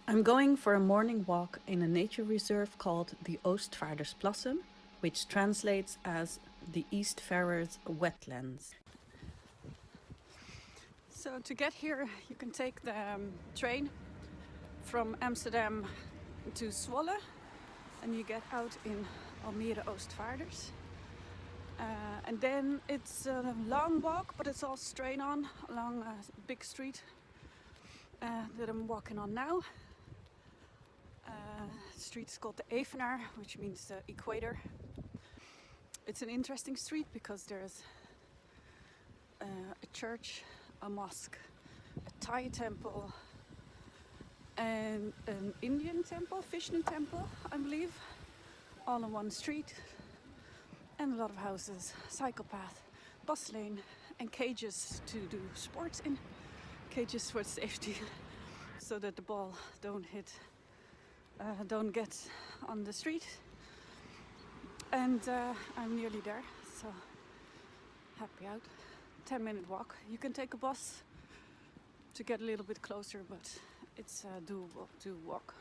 I'm going for a morning walk in a nature reserve called the Oostvaarders Plassen, which translates as the Eastfarers wetlands. So to get here you can take the train from Amsterdam to Zwolle and you get out in Almere Oostvaarders. And then it's a long walk, but it's all straight on along a big street that I'm walking on now. The street is called the Evenaar, which means the equator. It's an interesting street because there's a church, a mosque, a Thai temple, and an Indian temple, Vishnu temple, I believe, all on one street. And a lot of houses, cycle path, bus lane, and cages to do sports in. Cages for safety, so that the ball don't get on the street. And I'm nearly there, so happy out. 10-minute walk. You can take a bus to get a little bit closer, but it's doable to walk.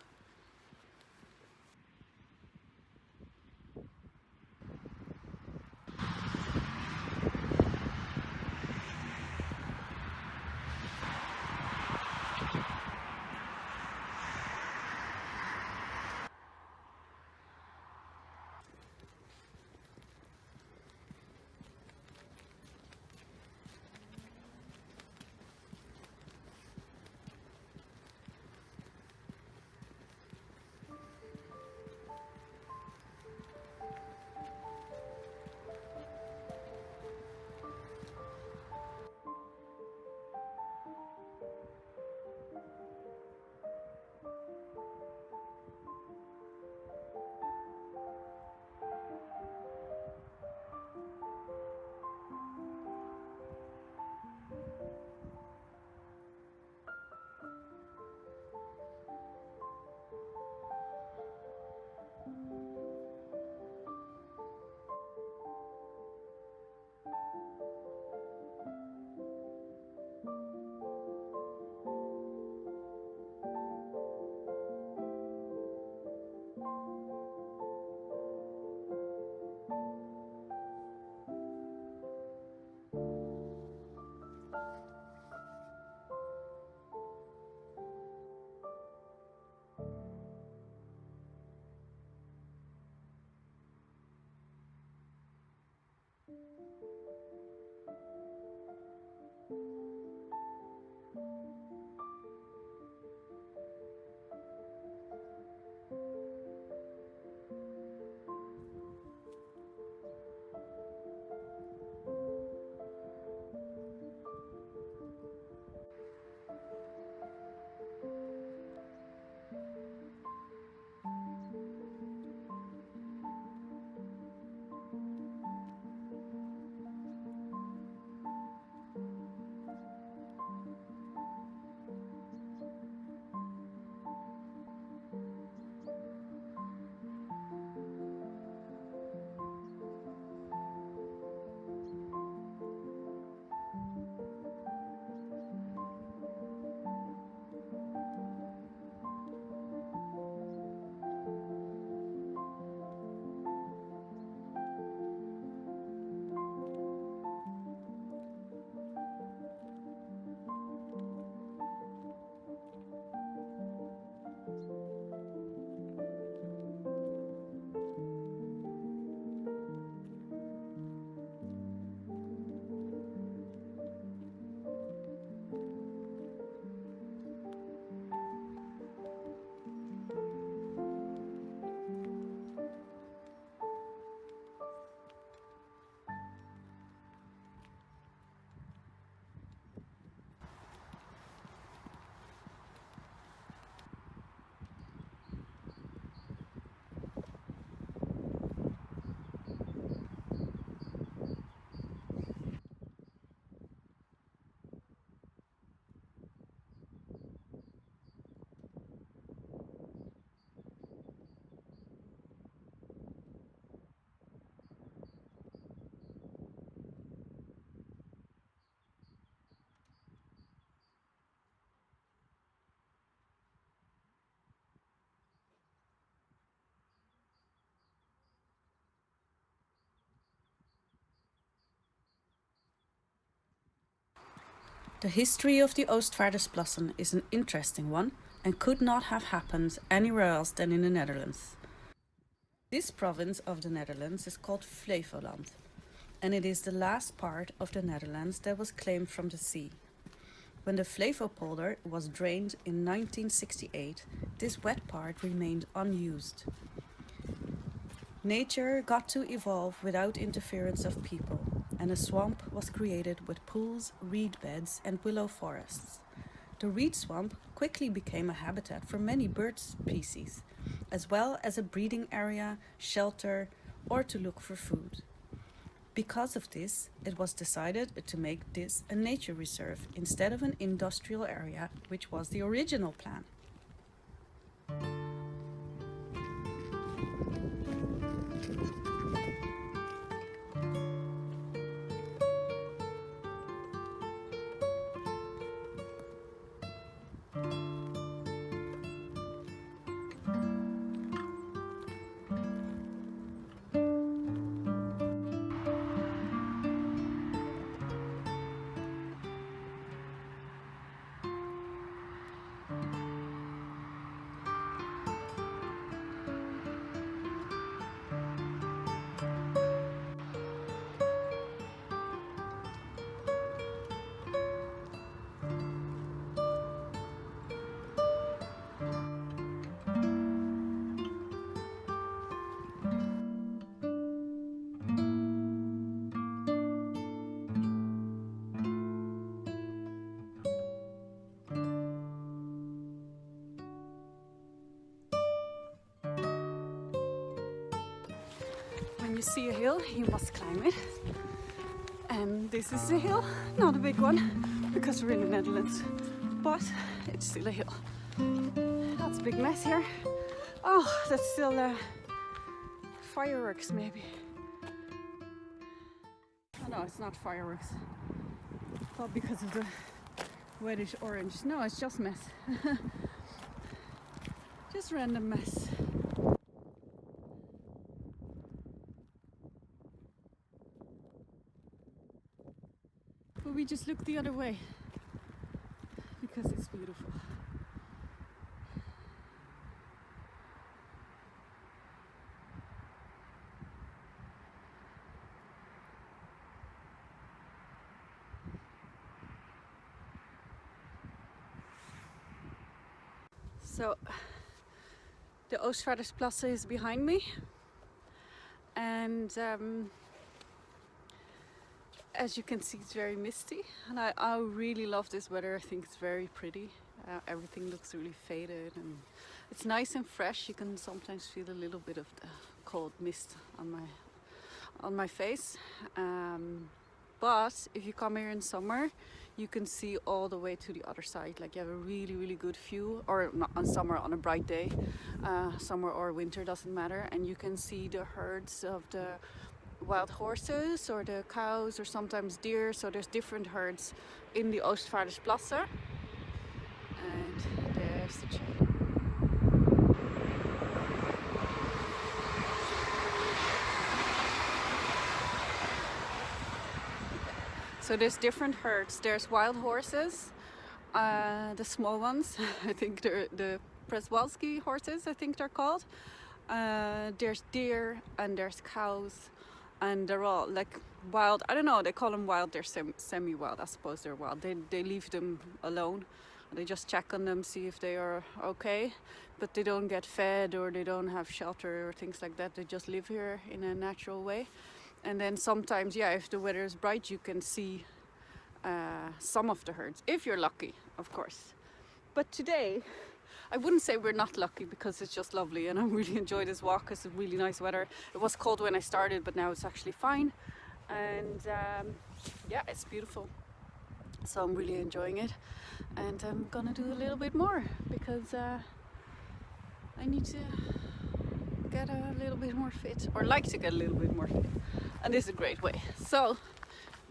The history of the Oostvaarders Plassen is an interesting one and could not have happened anywhere else than in the Netherlands. This province of the Netherlands is called Flevoland, and it is the last part of the Netherlands that was claimed from the sea. When the Flevopolder was drained in 1968, this wet part remained unused. Nature got to evolve without interference of people, and a swamp was created with pools, reed beds, and willow forests. The reed swamp quickly became a habitat for many bird species, as well as a breeding area, shelter, or to look for food. Because of this, it was decided to make this a nature reserve instead of an industrial area, which was the original plan. When you see a hill, you must climb it. And this is a hill, not a big one, because we're in the Netherlands, but it's still a hill. That's a big mess here. Oh, that's still fireworks maybe. Oh no, it's not fireworks. I thought because of the reddish orange. No, it's just mess. Just random mess. But we just look the other way because it's beautiful. So the Oostvaarders Plassen is behind me, and as you can see, it's very misty, and I really love this weather. I think it's very pretty. Everything looks really faded and it's nice and fresh. You can sometimes feel a little bit of the cold mist on my face, but if you come here in summer, you can see all the way to the other side. Like, you have a really good view, or not on summer, on a bright day, summer or winter, doesn't matter, and you can see the herds of the wild horses or the cows or sometimes deer. So there's different herds in the Oostvaarders Plassen. And there's the chain. So there's different herds. There's wild horses, the small ones. I think they're the Przewalski horses, I think they're called. There's deer and there's cows, and they're all like wild. I don't know, they call them wild. They're semi-wild. I suppose they're wild. They leave them alone. They just check on them, see if they are okay, but they don't get fed or they don't have shelter or things like that. They just live here in a natural way. And then sometimes, yeah, if the weather is bright, you can see some of the herds, if you're lucky, of course. But today, I wouldn't say we're not lucky, because it's just lovely, and I really enjoy this walk. It's really nice weather. It was cold when I started, but now it's actually fine. And yeah, it's beautiful. So I'm really enjoying it. And I'm gonna do a little bit more, because I need to get a little bit more fit, or like to get a little bit more fit. And this is a great way. So,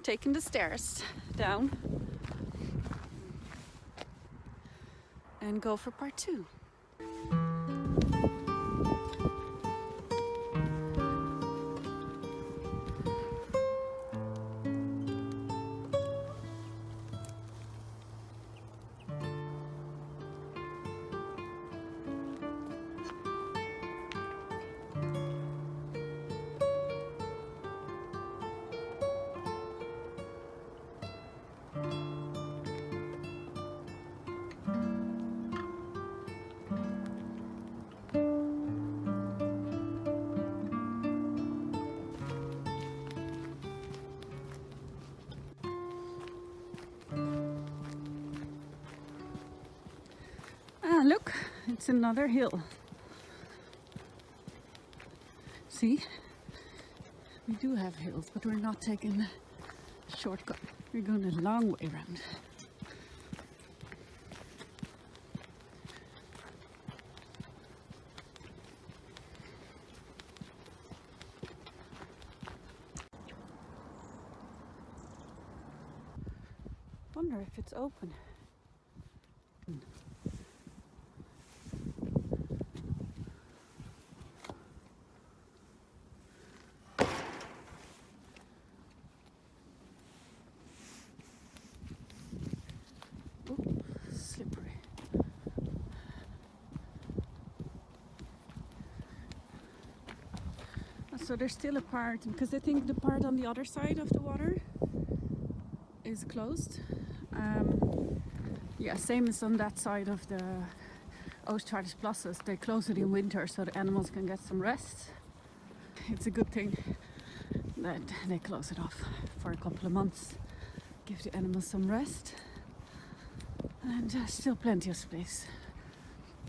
taking the stairs down and go for part 2. look, it's another hill. See, we do have hills, but we're not taking a shortcut. We're going a long way around. Wonder if it's open. Ooh, slippery. So there's still a part, because I think the part on the other side of the water is closed. Yeah, same as on that side of the Oostvaarders Plassen. They close it in winter so the animals can get some rest. It's a good thing that they close it off for a couple of months. Give the animals some rest. And still plenty of space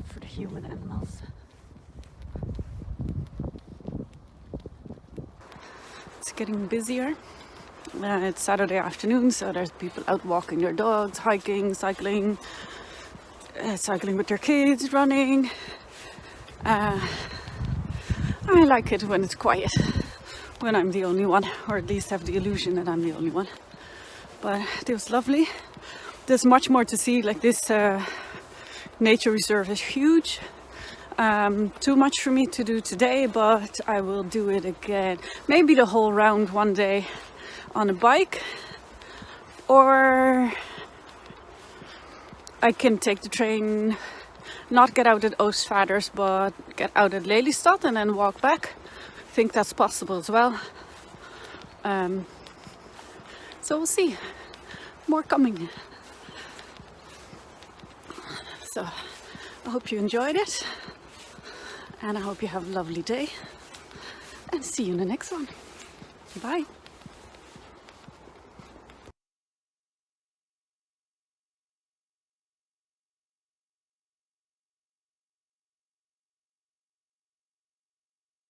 for the human animals. It's getting busier. It's Saturday afternoon, so there's people out walking their dogs, hiking, cycling, cycling with their kids, running. I like it when it's quiet, when I'm the only one, or at least have the illusion that I'm the only one. But it was lovely. There's much more to see. Like this nature reserve is huge. Too much for me to do today, but I will do it again. Maybe the whole round one day on a bike, or I can take the train, not get out at Oostvaarders, but get out at Lelystad and then walk back. I think that's possible as well. So we'll see. More coming. So I hope you enjoyed it, and I hope you have a lovely day, and see you in the next one. Bye.